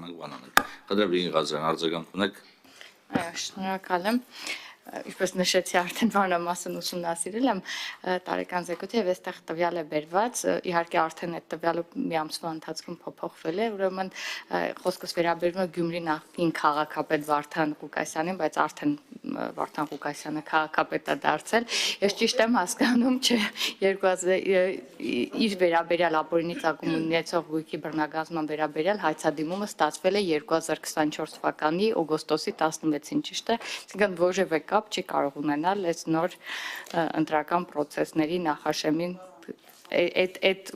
ստանանք բանանենք։ Խնդրեմ Լիգին Ղազարյան, արձագանք ունեք։ Շնորհակալ եմ։ Ինչպես նշեցի, արդեն մանրամասն ուսումնասիրել եմ տարեկան զեկույցը եւ այստեղ տվյալ է բերված, իհարկե արդեն այդ տվյալը մի ամսվա ընթացքում փոփոխվել է, ուրեմն խոսքս վերաբերում է Գյումրի նախկին քաղաքապետ Վարդան Ղուկասյանին, բայց արդեն Վարդան Ղուկասյանը քաղաքապետ է դարձել։ Ես ճիշտ եմ հասկանում, չէ, իր վերաբերյալ ապօրինի ծագում ունեցող գույքի բռնագազման վերաբերյալ հայցադիմումը ստացվել է 2024 թվականի օգոստոսի 16-ին, ճիշտ է, այսինքն որևէ կապ չի կարող ունենալ այս նոր ընտրական process-ների նախաշեմին այդ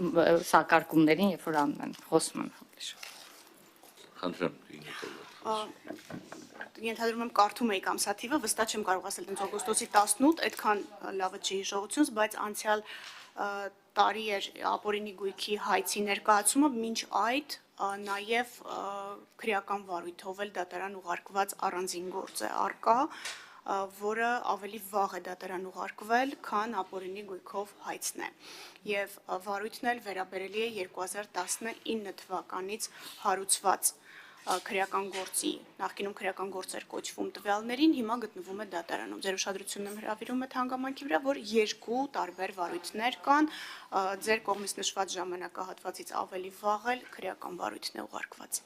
սակարկումներին, երբ որ անում են, խոսում են։ Խնդրեմ։ Ենթադրում եմ կարդում եք ամսաթիվը, վստահ չեմ կարող ասել դից օգոստոսի 18, այդքան լավը չի հիշողությունս, բայց անցյալ տարի էր ապօրինի գույքի հայցի ներկայացումը, մինչ այդ նաև քրեական վարույթով էլ դատարան ուղարկված առանձին գործ է առկա, որը ավելի վաղ է դատարան ուղարկվել, քան ապօրինի գույքով հայցն է։ Եվ վարույթն էլ վերաբերելի է 2019 թվականից հարուցված քրեական գործի, նախկինում քրեական գործ էր կոչվում տվյալներին, հիմա գտնվում է դատարանում։ Ձեր ուշադրությունն հրավիրում է հանգամանքի վրա, որ երկու տարբեր վարույթներ կան, ձեր կողմից նշված ժամանակահատվածից ավելի վաղ էլ քրեական վարույթն է ուղարկված։